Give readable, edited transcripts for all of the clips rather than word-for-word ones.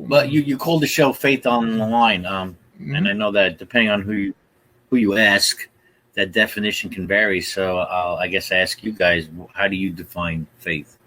But you called the show "Faith on the Line," and I know that depending on who you ask, that definition can vary. So I guess I ask you guys, how do you define faith?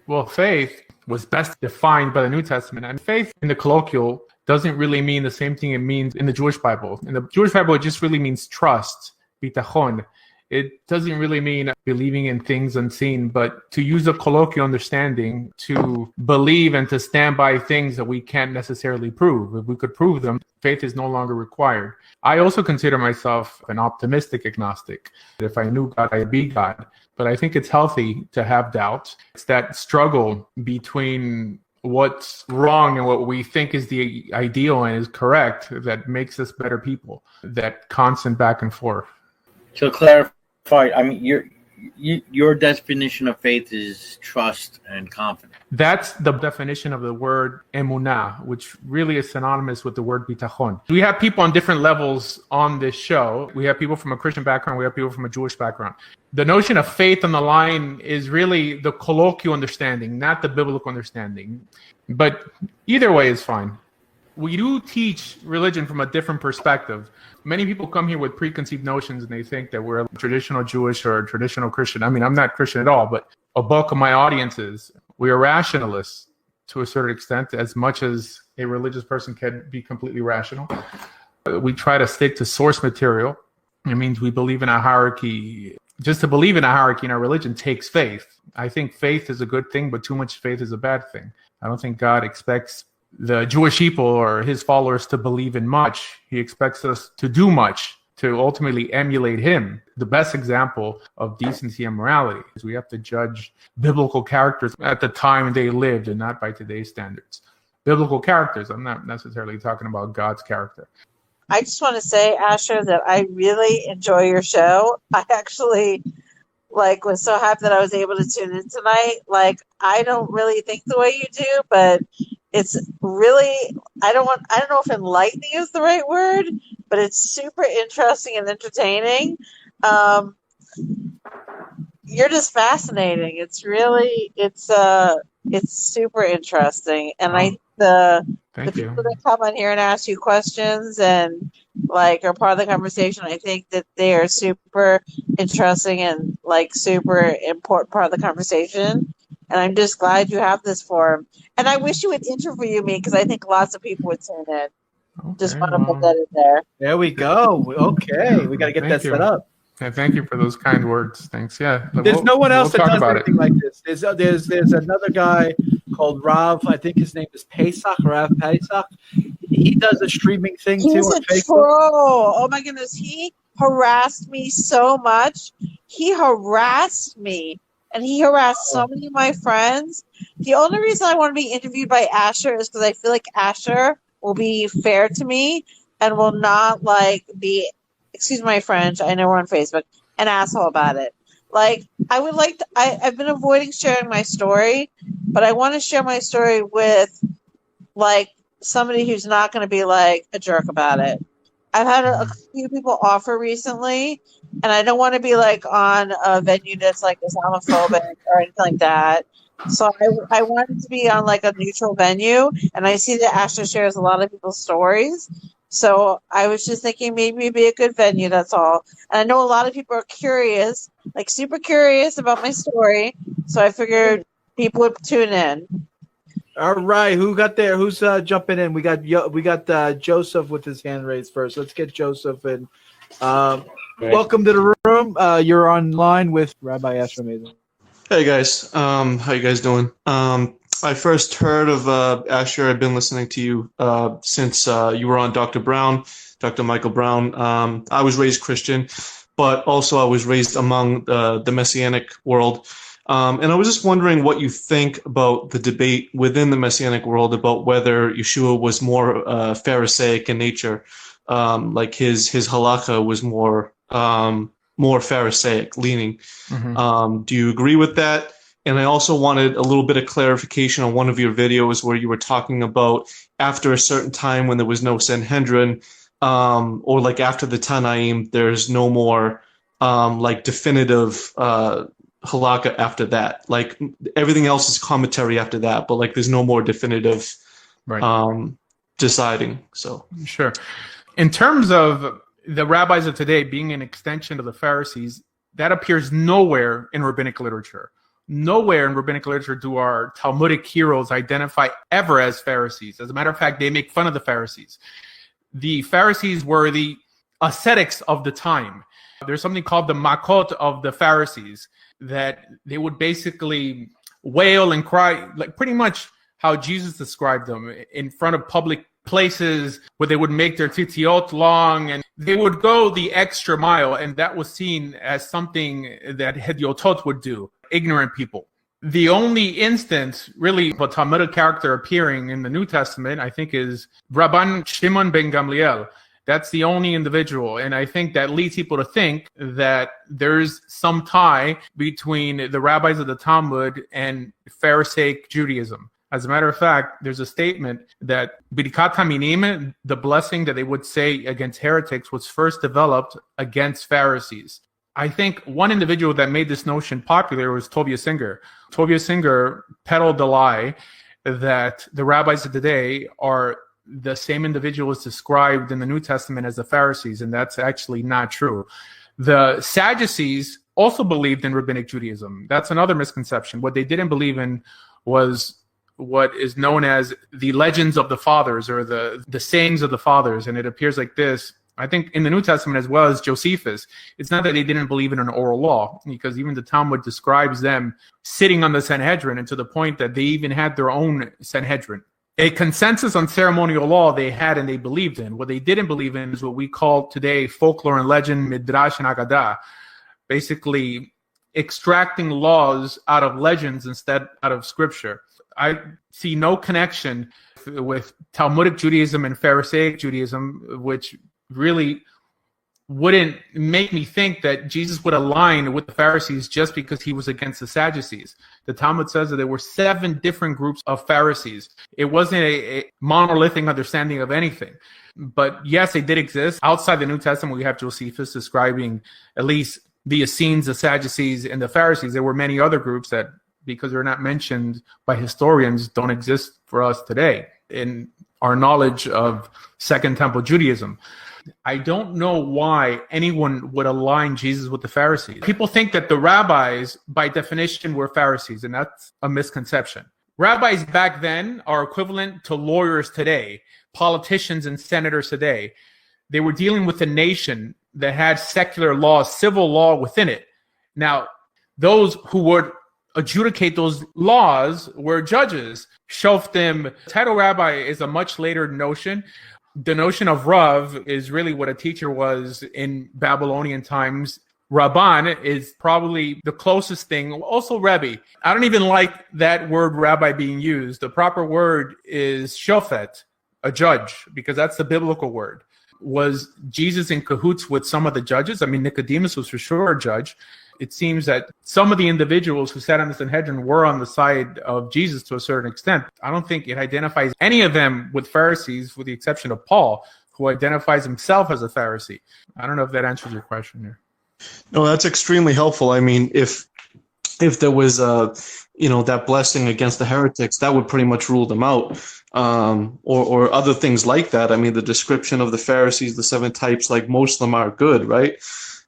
Well, faith was best defined by the New Testament, and faith in the colloquial doesn't really mean the same thing it means in the Jewish Bible. In the Jewish Bible, it just really means trust, bitachon. It doesn't really mean believing in things unseen, but to use a colloquial understanding, to believe and to stand by things that we can't necessarily prove. If we could prove them, faith is no longer required. I also consider myself an optimistic agnostic. If I knew God, I'd be God. But I think it's healthy to have doubt. It's that struggle between what's wrong and what we think is the ideal and is correct that makes us better people, that constant back and forth. To clarify, I mean, your definition of faith is trust and confidence. That's the definition of the word emunah, which really is synonymous with the word bitachon. We have people on different levels on this show. We have people from a Christian background. We have people from a Jewish background. The notion of faith on the line is really the colloquial understanding, not the biblical understanding. But either way is fine. We do teach religion from a different perspective. Many people come here with preconceived notions and they think that we're a traditional Jewish or a traditional Christian. I mean, I'm not Christian at all, but a bulk of my audience is. We are rationalists to a certain extent, as much as a religious person can be completely rational. We try to stick to source material. It means we believe in a hierarchy. Just to believe in a hierarchy in our religion takes faith. I think faith is a good thing, but too much faith is a bad thing. I don't think God expects the Jewish people or his followers to believe in much. He expects us to do much, to ultimately emulate him. The best example of decency and morality is we have to judge biblical characters at the time they lived and not by today's standards. Biblical characters, I'm not necessarily talking about God's character. I just want to say, Asher, that I really enjoy your show. I actually was so happy that I was able to tune in tonight. I don't really think the way you do, but it's really, I don't know if enlightening is the right word, but it's super interesting and entertaining. You're just fascinating. It's super interesting. And the people that come on here and ask you questions and are part of the conversation, I think that they are super interesting and super important part of the conversation. And I'm just glad you have this forum. And I wish you would interview me because I think lots of people would tune in. Okay, just want to put that in there. There we go. Okay, we got to get that set up. Yeah, thank you for those kind words. Thanks. Yeah. There's no one else that does anything like this. There's another guy called Rav. I think his name is Rav Pesach. He does a streaming thing too on Facebook. He's a troll. Oh my goodness, he harassed me so much. He harassed me. And he harassed so many of my friends. The only reason I want to be interviewed by Asher is because I feel like Asher will be fair to me and will not be, excuse my French, I know we're on Facebook, an asshole about it. I've been avoiding sharing my story, but I want to share my story with somebody who's not going to be a jerk about it. I've had a few people offer recently, and I don't want to be on a venue that's Islamophobic or anything like that. So I wanted to be on a neutral venue, and I see that Asher shares a lot of people's stories. So I was just thinking maybe it'd be a good venue, that's all. And I know a lot of people are curious, super curious about my story. So I figured people would tune in. All right, who got there? Who's jumping in? We got Joseph with his hand raised first. Let's get Joseph in. Welcome to the room. You're online with Rabbi Asher Meza. Hey guys, how you guys doing? I first heard of Asher. I've been listening to you since you were on Dr. Michael Brown. I was raised Christian, but also I was raised among the Messianic world. And I was just wondering what you think about the debate within the Messianic world about whether Yeshua was more Pharisaic in nature, his halakha was more Pharisaic leaning. Mm-hmm. Do you agree with that? And I also wanted a little bit of clarification on one of your videos where you were talking about after a certain time when there was no Sanhedrin, or after the Tanaim, there's no more definitive halakha after that. Everything else is commentary after that, but there's no more definitive deciding. So Sure. In terms of the rabbis of today being an extension of the Pharisees, that appears nowhere in rabbinic literature. Nowhere in rabbinic literature do our Talmudic heroes identify ever as Pharisees. As a matter of fact, they make fun of the Pharisees. The Pharisees were the ascetics of the time. There's something called the makot of the Pharisees, that they would basically wail and cry, like pretty much how Jesus described them, in front of public places where they would make their titiot long, and they would go the extra mile, and that was seen as something that hediotot would do, ignorant people. The only instance, really, of a Talmudic character appearing in the New Testament, I think, is Rabban Shimon ben Gamliel. That's the only individual, and I think that leads people to think that there's some tie between the rabbis of the Talmud and Pharisaic Judaism. As a matter of fact, there's a statement that Birkat HaMinim, the blessing that they would say against heretics, was first developed against Pharisees. I think one individual that made this notion popular was Tovia Singer. Tovia Singer peddled the lie that the rabbis of today are the same individuals described in the New Testament as the Pharisees, and that's actually not true. The Sadducees also believed in rabbinic Judaism. That's another misconception. What they didn't believe in was what is known as the legends of the fathers, or the sayings of the fathers, and it appears like this. I think in the New Testament, as well as Josephus, it's not that they didn't believe in an oral law, because even the Talmud describes them sitting on the Sanhedrin, and to the point that they even had their own Sanhedrin. A consensus on ceremonial law they had and they believed in. What they didn't believe in is what we call today folklore and legend, midrash and agadah, basically extracting laws out of legends instead out of scripture. I see no connection with Talmudic Judaism and Pharisaic Judaism, which really wouldn't make me think that Jesus would align with the Pharisees just because he was against the Sadducees. The Talmud says that there were 7 different groups of Pharisees. It wasn't a monolithic understanding of anything. But yes, they did exist. Outside the New Testament, we have Josephus describing at least the Essenes, the Sadducees, and the Pharisees. There were many other groups that, because they're not mentioned by historians, don't exist for us today in our knowledge of Second Temple Judaism. I don't know why anyone would align Jesus with the Pharisees. People think that the rabbis, by definition, were Pharisees, and that's a misconception. Rabbis back then are equivalent to lawyers today, politicians and senators today. They were dealing with a nation that had secular law, civil law within it. Now, those who would adjudicate those laws were judges. Shoftim. Title rabbi is a much later notion. The notion of Rav is really what a teacher was in Babylonian times. Rabban is probably the closest thing. Also Rebbe. I don't even like that word rabbi being used. The proper word is shofet, a judge, because that's the biblical word. Was Jesus in cahoots with some of the judges? I mean, Nicodemus was for sure a judge. It seems that some of the individuals who sat on the Sanhedrin were on the side of Jesus to a certain extent. I don't think it identifies any of them with Pharisees, with the exception of Paul, who identifies himself as a Pharisee. I don't know if that answers your question here. No, that's extremely helpful. I mean, if there was that blessing against the heretics, that would pretty much rule them out, or other things like that. I mean, the description of the Pharisees, the 7 types, like most of them are good, right?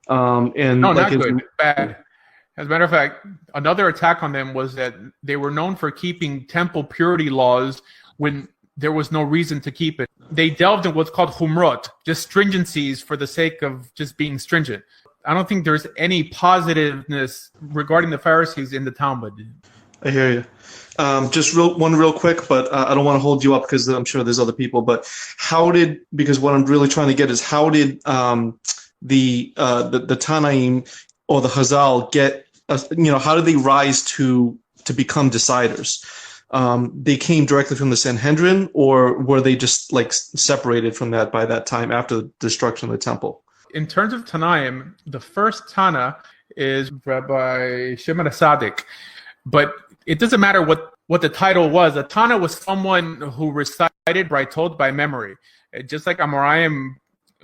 And no, like not good, bad. As a matter of fact, another attack on them was that they were known for keeping temple purity laws when there was no reason to keep it. They delved in what's called humrot, just stringencies for the sake of just being stringent. I don't think there's any positiveness regarding the Pharisees in the Talmud. I hear you. Just real quick, but I don't want to hold you up because I'm sure there's other people. But because what I'm really trying to get is how did the Tanaim or the Chazal get, how did they rise to become deciders? They came directly from the Sanhedrin, or were they just like separated from that by that time after the destruction of the temple? In terms of Tanaim, the first Tana is Rabbi Shimon HaTzadik, but it doesn't matter what the title was. A Tana was someone who recited told by memory, just like Amoraim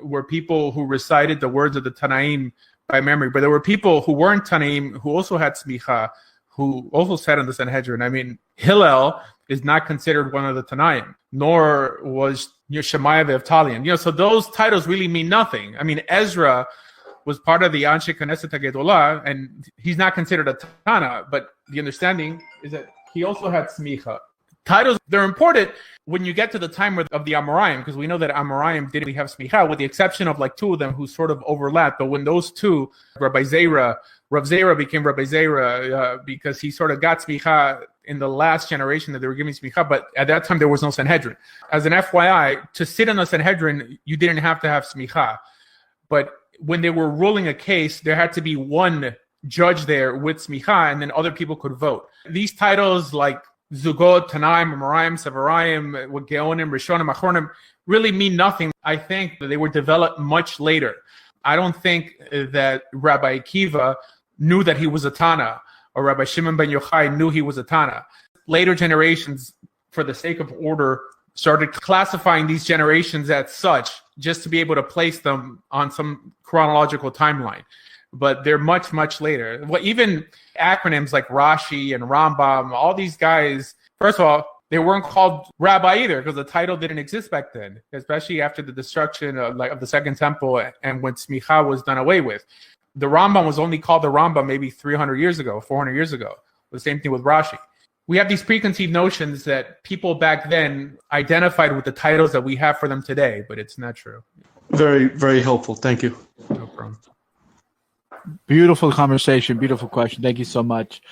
were people who recited the words of the Tanaim by memory. But there were people who weren't Tanaim who also had smicha, who also sat in the Sanhedrin. I mean, Hillel is not considered one of the Tanaim, nor was Shemaiah the Avtalion. So those titles really mean nothing. I mean, Ezra was part of the Anshe Knesset HaGedolah, and he's not considered a Tana, but the understanding is that he also had smicha. Titles, they're important when you get to the time of the Amoraim, because we know that Amoraim didn't have smicha, with the exception of like two of them who sort of overlap. But when those two, Rav Zera became Rabbi Zera because he sort of got smicha in the last generation that they were giving smicha, but at that time there was no Sanhedrin. As an FYI, to sit in a Sanhedrin, you didn't have to have smicha. But when they were ruling a case, there had to be one judge there with smicha, and then other people could vote. These titles like Zugot, Tanaim, Amoraim, Sevarayim, Geonim, Rishonim, Achronim really mean nothing. I think that they were developed much later. I don't think that Rabbi Akiva knew that he was a Tana, or Rabbi Shimon ben Yochai knew he was a Tana. Later generations, for the sake of order, started classifying these generations as such just to be able to place them on some chronological timeline. But they're much, much later. Well, even acronyms like Rashi and Rambam, all these guys, first of all, they weren't called rabbi either because the title didn't exist back then, especially after the destruction of the Second Temple and when smicha was done away with. The Rambam was only called the Rambam maybe 300 years ago, 400 years ago. The same thing with Rashi. We have these preconceived notions that people back then identified with the titles that we have for them today, but it's not true. Very, very helpful. Thank you. No problem. Beautiful conversation. Beautiful question. Thank you so much.